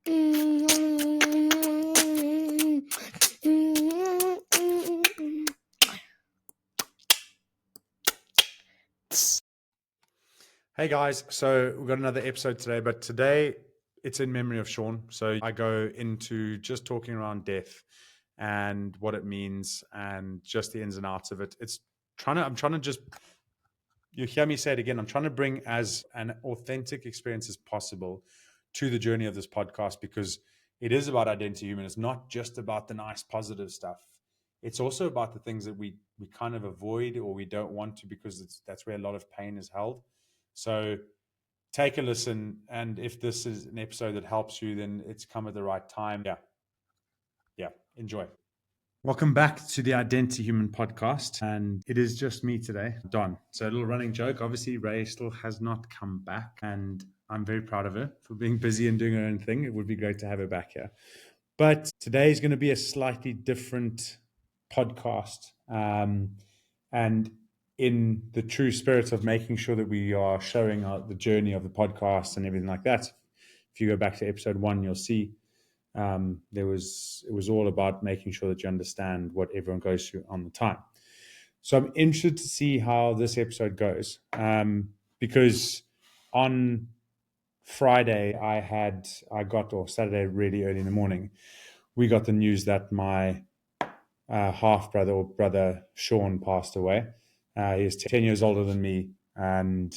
Hey guys, so we've got another episode today, but today it's in memory of Shaun. So I go into just talking around death and what it means and just the ins and outs of it. I'm trying to just, you hear me say it again, I'm trying to bring as an authentic experience as possible to the journey of this podcast, because it is about identity human. It's not just about the nice positive stuff. It's also about the things that we kind of avoid or we don't want to, because that's where a lot of pain is held. So take a listen, and if this is an episode that helps you, then it's come at the right time. Yeah, enjoy. Welcome back to the Identity Human podcast, and it is just me today, Don. So a little running joke. Obviously, Ray still has not come back, and I'm very proud of her for being busy and doing her own thing. It would be great to have her back here. But today is going to be a slightly different podcast, and in the true spirit of making sure that we are showing the journey of the podcast and everything like that. If you go back to episode 1, you'll see it was all about making sure that you understand what everyone goes through on the time. So I'm interested to see how this episode goes, because on Friday or Saturday really early in the morning, we got the news that my half brother or brother Shaun passed away. He's 10 years older than me, and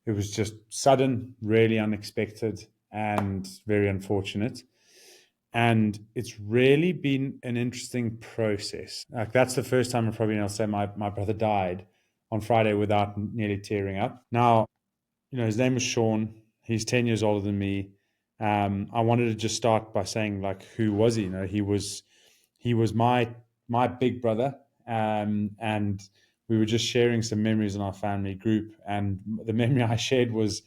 it was just sudden, really unexpected, and very unfortunate. And it's really been an interesting process. Like, that's the first time I'll say my brother died on Friday without nearly tearing up. Now, his name is Shaun. He's 10 years older than me. I wanted to just start by saying, like, who was he? He was my big brother, and we were just sharing some memories in our family group. And the memory I shared was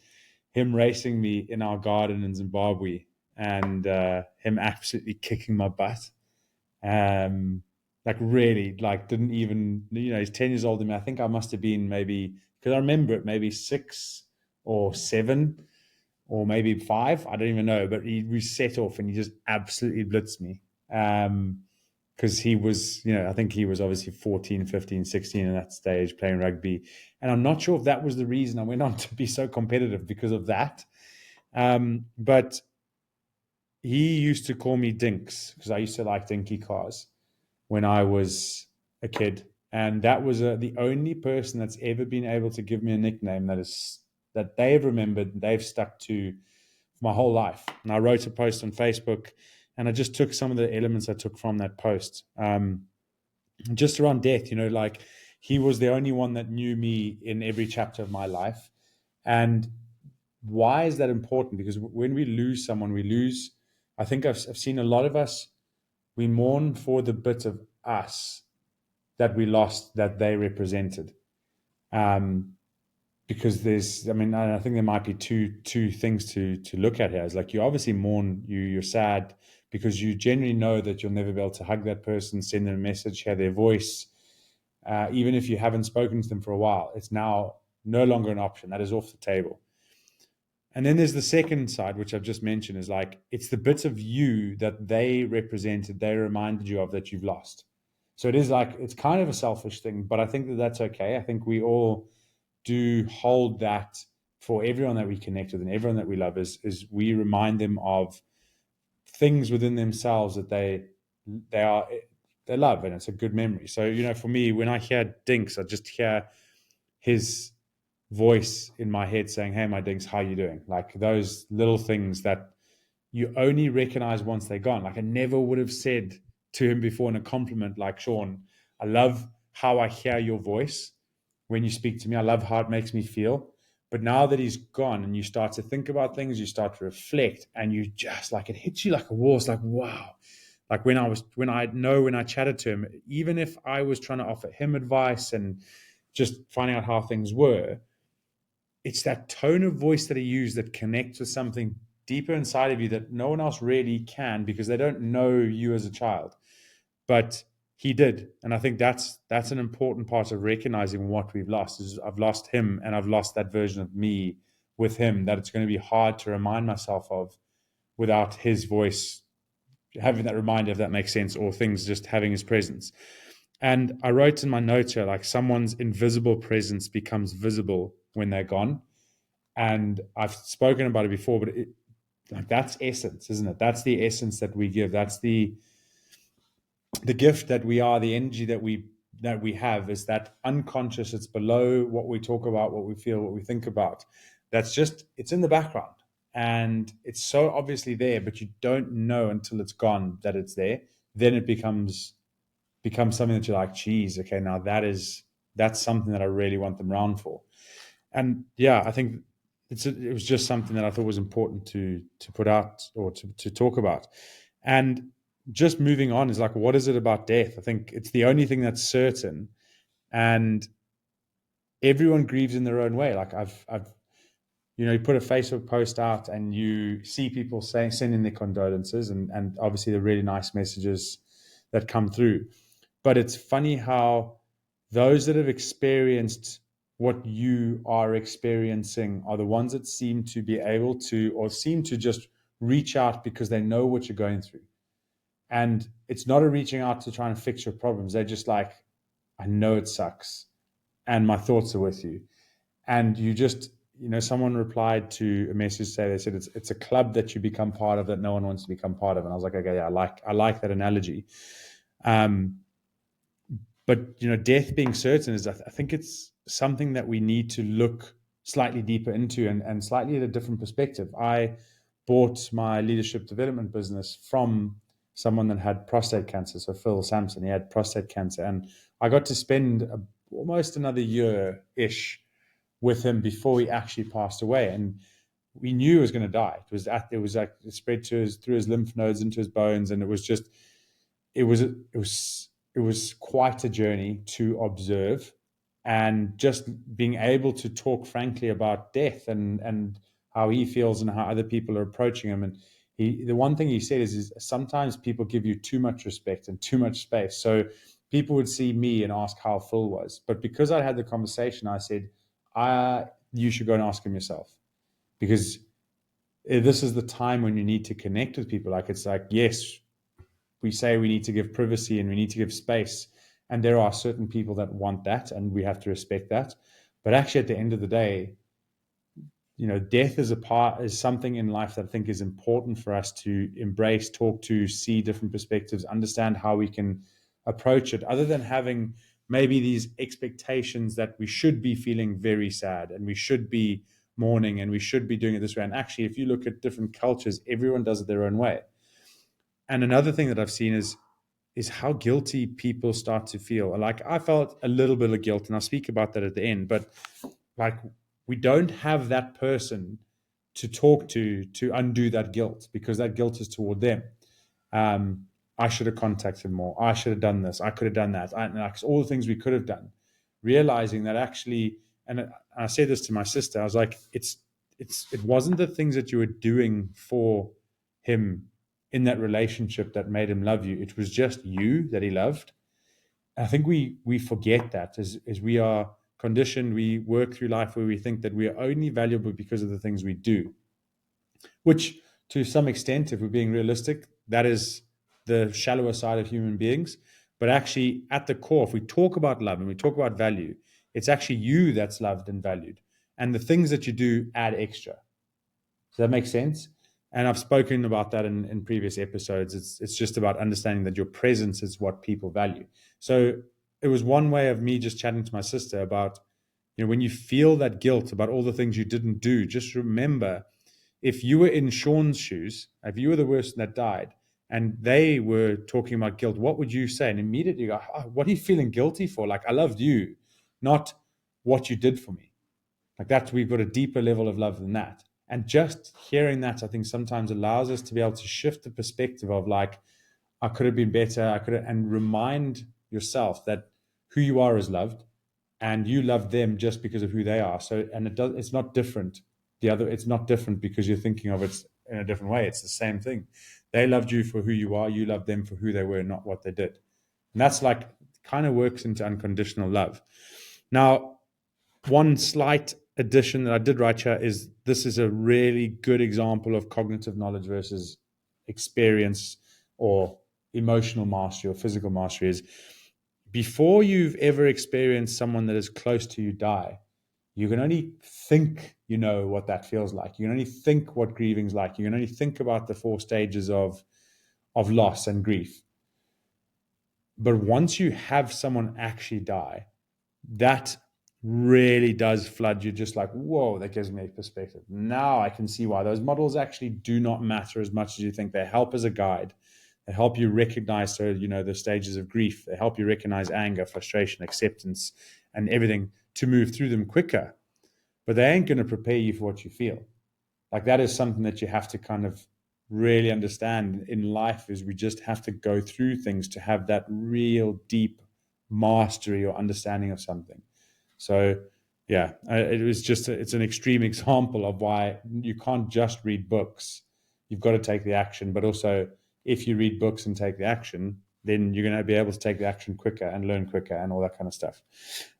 him racing me in our garden in Zimbabwe, and him absolutely kicking my butt. Like, really, like, didn't even, he's 10 years older than me. I think I must have been maybe, because I remember it, maybe 6 or 7 or maybe 5. I don't even know, but we set off and he just absolutely blitzed me. Because he was, I think he was obviously 14, 15, 16 in that stage playing rugby. And I'm not sure if that was the reason I went on to be so competitive because of that. But he used to call me Dinks because I used to like dinky cars when I was a kid. And that was the only person that's ever been able to give me a nickname that they've remembered, they've stuck to my whole life. And I wrote a post on Facebook, and I just took some of the elements I took from that post, just around death. Like, he was the only one that knew me in every chapter of my life. And why is that important? Because when we lose someone, I think I've seen a lot of us, we mourn for the bit of us that we lost, that they represented. Because I think there might be two things to look at here. It's like, you obviously mourn, you're sad because you genuinely know that you'll never be able to hug that person, send them a message, hear their voice. Even if you haven't spoken to them for a while, it's now no longer an option. That is off the table. And then there's the second side, which I've just mentioned, is like, it's the bits of you that they represented, they reminded you of, that you've lost. So it is like, it's kind of a selfish thing, but I think that that's okay. I think we all do hold that for everyone that we connect with and everyone that we love, is we remind them of things within themselves that they love, and it's a good memory. So, for me, when I hear Dinks, I just hear his voice in my head saying, "Hey, my Dinks, how you doing?" Like, those little things that you only recognize once they're gone. Like, I never would have said to him before in a compliment, like, "Shaun, I love how I hear your voice when you speak to me. I love how it makes me feel." But now that he's gone, and you start to think about things, you start to reflect, and you just, like, it hits you like a wall. It's like, wow. Like, when I chatted to him, even if I was trying to offer him advice and just finding out how things were, it's that tone of voice that he used that connects with something deeper inside of you that no one else really can, because they don't know you as a child. But he did. And I think that's an important part of recognizing what we've lost. Is I've lost him, and I've lost that version of me with him, that it's going to be hard to remind myself of without his voice having that reminder, if that makes sense, or things just having his presence. And I wrote in my notes here, like, someone's invisible presence becomes visible when they're gone. And I've spoken about it before, but like, that's essence, isn't it? That's the essence that we give. That's the gift that we are, the energy that we have, is that unconscious. It's below what we talk about, what we feel, what we think about. That's just, it's in the background, and it's so obviously there, but you don't know until it's gone that it's there. Then it becomes something that you're like, geez, okay, now that's something that I really want them around for. And yeah, I think it was just something that I thought was important to put out, or to talk about. And just moving on is like, what is it about death? I think it's the only thing that's certain, and everyone grieves in their own way. Like, I've you put a Facebook post out and you see people sending their condolences, and obviously the really nice messages that come through. But it's funny how those that have experienced what you are experiencing are the ones that seem to be able to, or seem to just reach out because they know what you're going through. And it's not a reaching out to try and fix your problems. They're just like, I know it sucks, and my thoughts are with you. And you just, someone replied to a message, they said it's a club that you become part of that no one wants to become part of. And I was like, okay, yeah, I like that analogy. But death being certain is, I think it's something that we need to look slightly deeper into, and slightly at a different perspective. I bought my leadership development business from someone that had prostate cancer. So Phil Sampson, he had prostate cancer, and I got to spend almost another year-ish with him before he actually passed away. And we knew he was going to die. It was like it spread through his lymph nodes into his bones, and it was quite a journey to observe. And just being able to talk frankly about death, and how he feels and how other people are approaching him. And the one thing he said is sometimes people give you too much respect and too much space. So people would see me and ask how Phil was, but because I had the conversation, I said, you should go and ask him yourself, because this is the time when you need to connect with people. Like, it's like, yes, we say we need to give privacy and we need to give space, and there are certain people that want that, and we have to respect that. But actually, at the end of the day, death is something in life that I think is important for us to embrace, talk to, see different perspectives, understand how we can approach it, other than having maybe these expectations that we should be feeling very sad, and we should be mourning, and we should be doing it this way. And actually, if you look at different cultures, everyone does it their own way. And another thing that I've seen is how guilty people start to feel. Like, I felt a little bit of guilt, and I'll speak about that at the end. But like, we don't have that person to talk to undo that guilt, because that guilt is toward them. I should have contacted more. I should have done this. I could have done that. Like, all the things we could have done. Realizing that actually, and I said this to my sister, I was like, it wasn't the things that you were doing for him in that relationship that made him love you. It was just you that he loved. And I think we forget that as we are conditioned. We work through life where we think that we are only valuable because of the things we do, which to some extent, if we're being realistic, that is the shallower side of human beings. But actually, at the core, if we talk about love and we talk about value, it's actually you that's loved and valued. And the things that you do add extra. Does that make sense? And I've spoken about that in previous episodes. It's just about understanding that your presence is what people value. So it was one way of me just chatting to my sister about, when you feel that guilt about all the things you didn't do, just remember, if you were in Shaun's shoes, if you were the person that died, and they were talking about guilt, what would you say? And immediately you go, oh, what are you feeling guilty for? Like, I loved you, not what you did for me. Like, that, we've got a deeper level of love than that. And just hearing that, I think, sometimes allows us to be able to shift the perspective of, like, I could have been better. And remind yourself that who you are is loved, and you love them just because of who they are. So, and it's not different. It's not different because you're thinking of it in a different way. It's the same thing. They loved you for who you are. You loved them for who they were, not what they did. And that's like, kind of works into unconditional love. Now, one slight addition that I did write here is, this is a really good example of cognitive knowledge versus experience or emotional mastery or physical mastery is before you've ever experienced someone that is close to you die, you can only think you know what that feels like. You can only think what grieving's like. You can only think about the 4 stages of loss and grief. But once you have someone actually die, that really does flood you, just like, whoa, that gives me a perspective. Now I can see why those models actually do not matter as much as you think. They help as a guide. They help you recognize, the stages of grief. They help you recognize anger, frustration, acceptance, and everything to move through them quicker. But they ain't going to prepare you for what you feel. Like, that is something that you have to kind of really understand in life, is we just have to go through things to have that real deep mastery or understanding of something. So yeah, it's an extreme example of why you can't just read books. You've got to take the action, but also if you read books and take the action, then you're going to be able to take the action quicker and learn quicker and all that kind of stuff.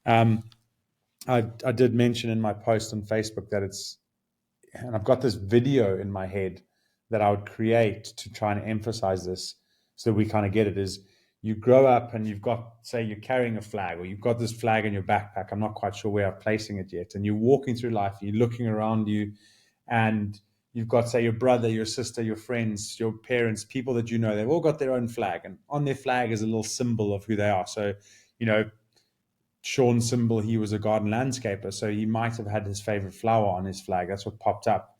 I did mention in my post on Facebook that and I've got this video in my head that I would create to try and emphasize this so that we kind of get it, is you grow up and you've got, say you're carrying a flag, or you've got this flag in your backpack. I'm not quite sure where I'm placing it yet. And you're walking through life, you're looking around you, and you've got, say, your brother, your sister, your friends, your parents, people that you know, they've all got their own flag. And on their flag is a little symbol of who they are. So, Shaun's symbol, he was a garden landscaper, so he might have had his favorite flower on his flag. That's what popped up.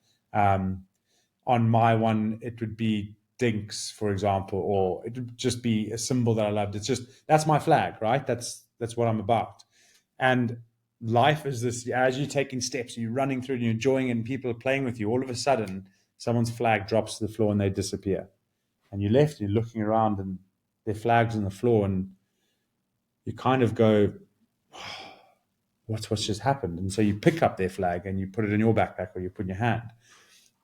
On my one, it would be dinks, for example, or it would just be a symbol that I loved. It's just, that's my flag, right? That's what I'm about. And life is this: as you're taking steps, you're running through and you're enjoying it, and people are playing with you, all of a sudden someone's flag drops to the floor and they disappear. And you're left, and you're looking around, and their flag's on the floor, and you kind of go, what's just happened? And so you pick up their flag and you put it in your backpack, or you put in your hand,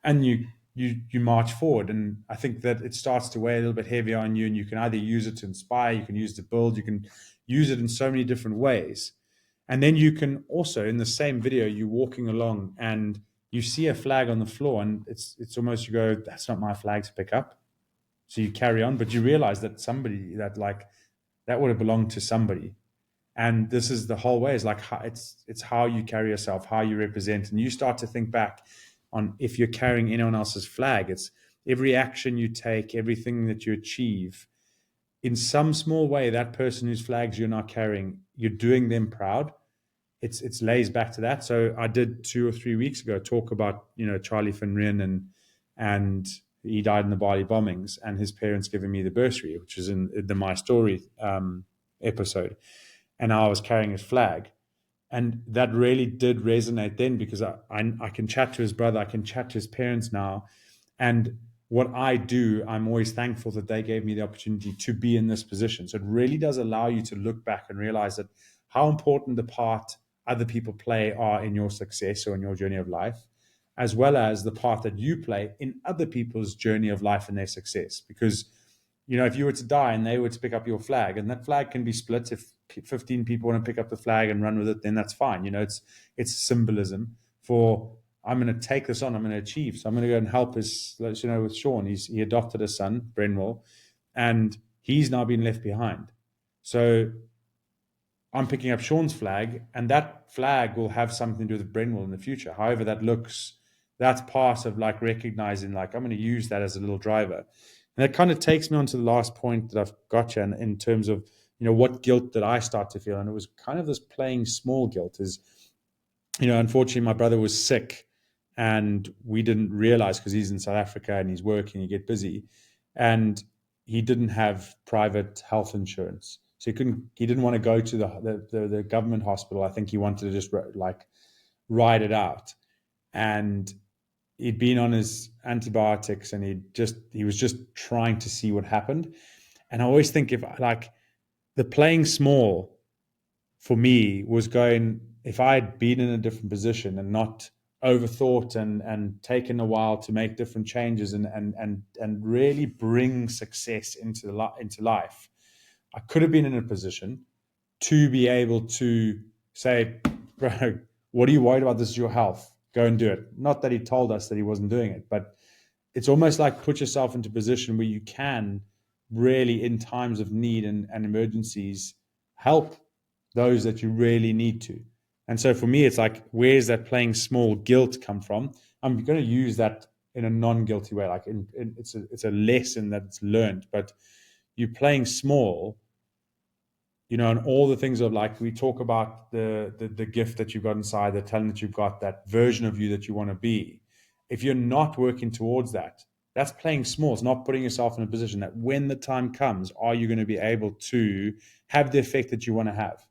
and you march forward. And I think that it starts to weigh a little bit heavier on you, and you can either use it to inspire, you can use it to build, you can use it in so many different ways. And then you can also, in the same video, you're walking along and you see a flag on the floor, and it's almost, you go, that's not my flag to pick up. So you carry on, but you realize that somebody that would have belonged to somebody. And this is the whole way, is like, it's how you carry yourself, how you represent. And you start to think back on, if you're carrying anyone else's flag, it's every action you take, everything that you achieve, in some small way, that person whose flags you're not carrying, you're doing them proud. It's lays back to that. So I did 2 or 3 weeks ago talk about, Charlie van Ryn, and he died in the Bali bombings, and his parents giving me the bursary, which is in the My Story episode. And I was carrying his flag. And that really did resonate then, because I can chat to his brother, I can chat to his parents now. And what I do, I'm always thankful that they gave me the opportunity to be in this position. So it really does allow you to look back and realize that how important the part other people play are in your success or in your journey of life, as well as the part that you play in other people's journey of life and their success. Because if you were to die and they were to pick up your flag, and that flag can be split, if 15 people want to pick up the flag and run with it, then that's fine. It's symbolism for, I'm going to take this on, I'm going to achieve. So I'm going to go and help with Shaun. He adopted a son, Brenwell, and he's now been left behind. So I'm picking up Shaun's flag, and that flag will have something to do with Brenwell in the future. However that looks, that's part of recognizing, I'm going to use that as a little driver. And that kind of takes me on to the last point that I've got you in terms of, what guilt did I start to feel? And it was kind of this playing small guilt. Is, unfortunately, my brother was sick, and we didn't realize, because he's in South Africa and he's working, you get busy, and he didn't have private health insurance. So he didn't want to go to the government hospital. I think he wanted to just ride it out. And he'd been on his antibiotics, and he was just trying to see what happened. And I always think, if the playing small for me was going, if I had been in a different position and not overthought and taken a while to make different changes and really bring success into life, I could have been in a position to be able to say, bro, what are you worried about? This is your health. Go and do it. Not that he told us that he wasn't doing it, but it's almost like put yourself into a position where you can really, in times of need and emergencies, help those that you really need to. And so for me, it's like, where's that playing small guilt come from? I'm going to use that in a non-guilty way. Like it's a lesson that it's learned, but you playing small, and all the things of, like, we talk about the gift that you've got inside, the talent that you've got, that version of you that you want to be. If you're not working towards that, that's playing small. It's not putting yourself in a position that when the time comes, are you going to be able to have the effect that you want to have?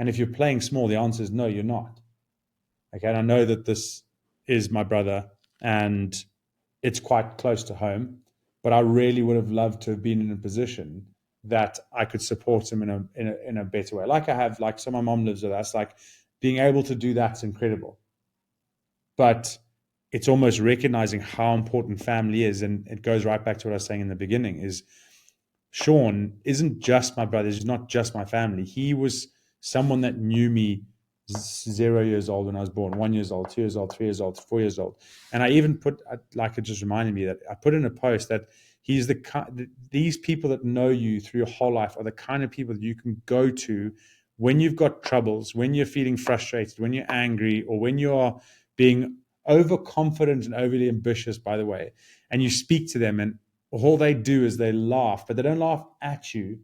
And if you're playing small, the answer is no, you're not. Okay, and I know that this is my brother, and it's quite close to home, but I really would have loved to have been in a position that I could support him in a better way. Like I have, like, so my mom lives with us, like, being able to do that's incredible. But it's almost recognizing how important family is. And it goes right back to what I was saying in the beginning is Shaun isn't just my brother. He's not just my family. He was someone that knew me 0 years old when I was born, 1 year old, 2 years old, 3 years old, 4 years old. And I even put, like, it just reminded me that I put in a post that he's these people that know you through your whole life are the kind of people that you can go to when you've got troubles, when you're feeling frustrated, when you're angry, or when you're being overconfident and overly ambitious, by the way, and you speak to them, and all they do is they laugh, but they don't laugh at you.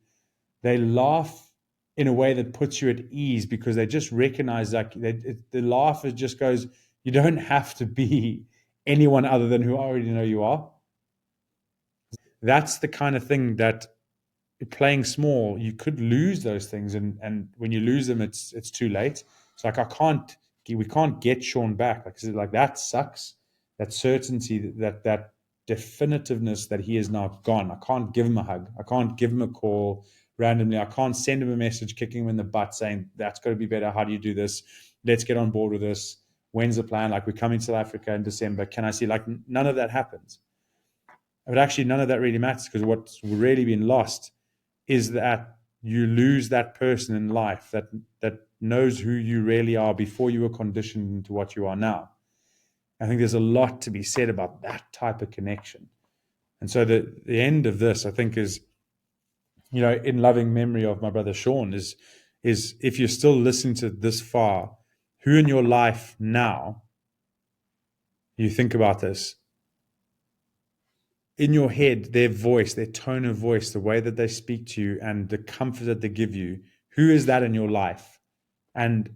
They laugh in a way that puts you at ease, because they just recognize, like, the laugh just goes, you don't have to be anyone other than who I already know you are. That's the kind of thing that, playing small, you could lose those things, and when you lose them, it's too late. It's like, we can't get Shaun back. Like that sucks. That certainty, that definitiveness that he is now gone. I can't give him a hug. I can't give him a call randomly. I can't send him a message kicking him in the butt saying, that's got to be better. How do you do this? Let's get on board with this. When's the plan? Like, we're coming to South Africa in December. Can I see? Like, none of that happens. But actually, none of that really matters, because what's really been lost is that you lose that person in life that knows who you really are before you were conditioned into what you are now. I think there's a lot to be said about that type of connection. And so the end of this, I think, is, in loving memory of my brother Shaun, is if you're still listening to this far, who in your life now, you think about this, in your head, their voice, their tone of voice, the way that they speak to you, and the comfort that they give you, who is that in your life? And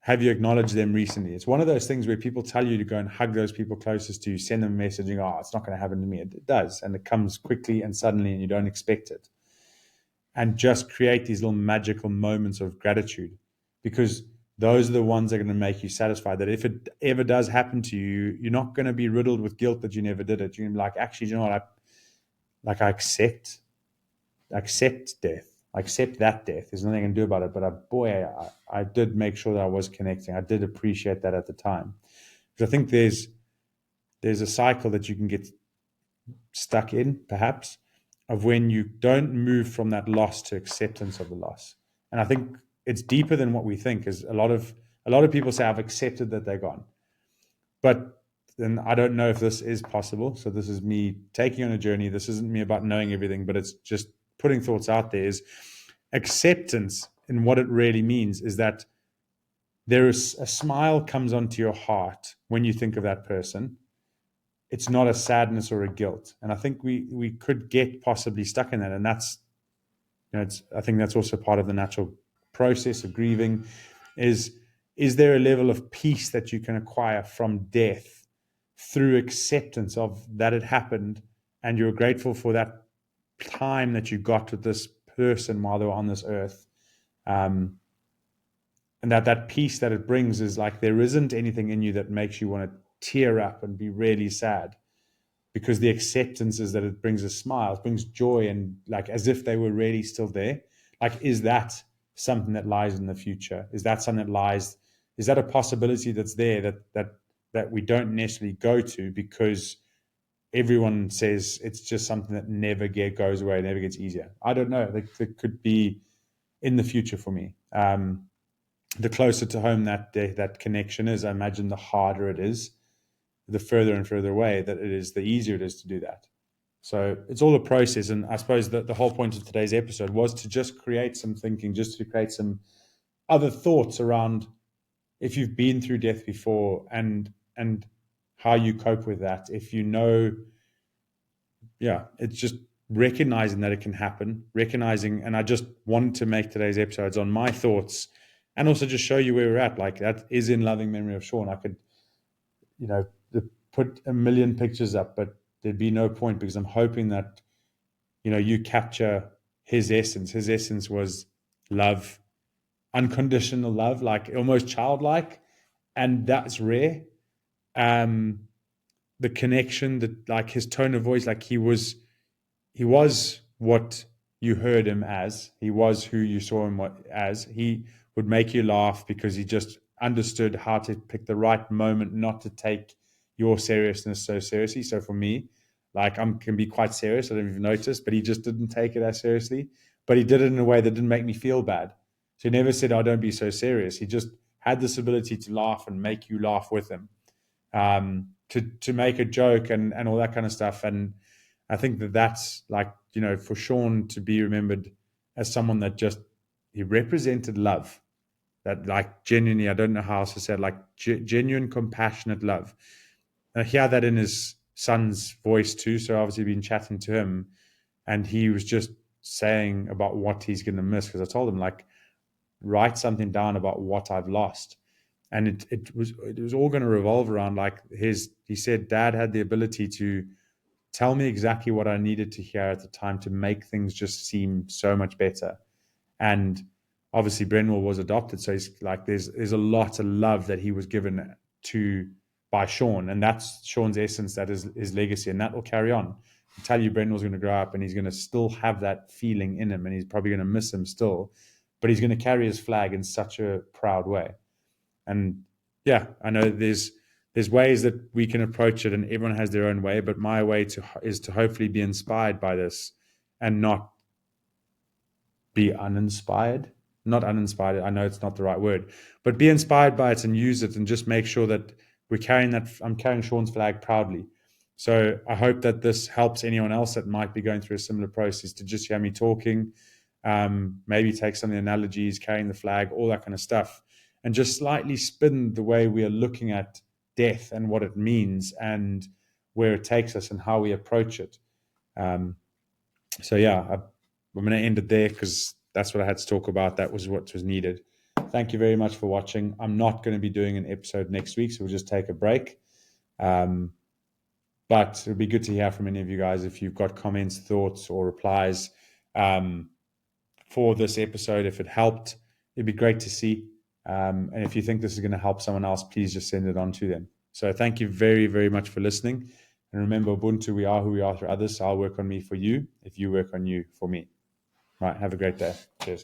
have you acknowledged them recently? It's one of those things where people tell you to go and hug those people closest to you, send them a message, and go, oh, it's not going to happen to me. It does. And it comes quickly and suddenly, and you don't expect it. And just create these little magical moments of gratitude, because those are the ones that are going to make you satisfied. That if it ever does happen to you, you're not going to be riddled with guilt that you never did it. You're going to be like, actually, you know what? I accept death. I accept that death. There's nothing I can do about it. But I did make sure that I was connecting. I did appreciate that at the time. Because I think there's a cycle that you can get stuck in, perhaps, of when you don't move from that loss to acceptance of the loss. And I think it's deeper than what we think. Is a lot of people say, I've accepted that they're gone. But then I don't know if this is possible. So this is me taking on a journey. This isn't me about knowing everything, but it's just putting thoughts out there. Is acceptance, and what it really means is that there is a smile comes onto your heart when you think of that person. It's not a sadness or a guilt. And I think we could get possibly stuck in that. And that's, I think that's also part of the natural process of grieving. Is there a level of peace that you can acquire from death through acceptance of that it happened, and you're grateful for that time that you got with this person while they were on this earth? And that peace that it brings is like, there isn't anything in you that makes you want to tear up and be really sad, because the acceptance is that it brings a smile, it brings joy, and like as if they were really still there. Like, is that something that lies in the future? Is that something that lies? Is that a possibility that's there that we don't necessarily go to, because everyone says it's just something that never goes away, never gets easier? I don't know. That could be in the future for me. The closer to home that connection is, I imagine the harder it is. the further and further away that it is, the easier it is to do that. So it's all a process. And I suppose that the whole point of today's episode was to just create some thinking, just to create some other thoughts around if you've been through death before, and how you cope with that. If you know, yeah, it's just recognizing that it can happen, recognizing. And I just wanted to make today's episodes on my thoughts and also just show you where we're at. Like, that is in loving memory of Shaun. I could, put a million pictures up, but there'd be no point, because I'm hoping that, you capture his essence. His essence was love, unconditional love, like almost childlike. And that's rare. The connection, that, like, his tone of voice, like he was what you heard him as. He was who you saw him as. He would make you laugh because he just understood how to pick the right moment not to take your seriousness so seriously. So for me, like, I can be quite serious, I don't even notice, but he just didn't take it as seriously. But he did it in a way that didn't make me feel bad. So he never said, "Oh, don't be so serious." He just had this ability to laugh and make you laugh with him, to make a joke and all that kind of stuff. And I think that's like, for Shaun to be remembered as someone that just, he represented love, that, like, genuinely, I don't know how else to say it, like genuine, compassionate love. I hear that in his son's voice too. So obviously been chatting to him, and he was just saying about what he's going to miss. Because I told him, like, write something down about what I've lost. And it was all going to revolve around, like, he said dad had the ability to tell me exactly what I needed to hear at the time to make things just seem so much better. And obviously Brenwell was adopted, so he's like, there's a lot of love that he was given to by Shaun, and that's Shaun's essence, that is his legacy, and that will carry on. I tell you, Brenwell's going to grow up and he's going to still have that feeling in him, and he's probably going to miss him still, but he's going to carry his flag in such a proud way. And yeah, I know there's ways that we can approach it, and everyone has their own way, but my way is to hopefully be inspired by this and not be uninspired. Not uninspired, I know it's not the right word, but be inspired by it and use it, and just make sure that I'm carrying Shaun's flag proudly. So I hope that this helps anyone else that might be going through a similar process, to just hear me talking, maybe take some of the analogies, carrying the flag, all that kind of stuff, and just slightly spin the way we are looking at death and what it means and where it takes us and how we approach it. So yeah, I'm going to end it there, because that's what I had to talk about. That was what was needed. Thank you very much for watching. I'm not going to be doing an episode next week, so we'll just take a break. But it would be good to hear from any of you guys if you've got comments, thoughts, or replies for this episode. If it helped, it'd be great to see. And if you think this is going to help someone else, please just send it on to them. So thank you very, very much for listening. And remember, Ubuntu, we are who we are through others. So I'll work on me for you if you work on you for me. Right. Have a great day. Cheers.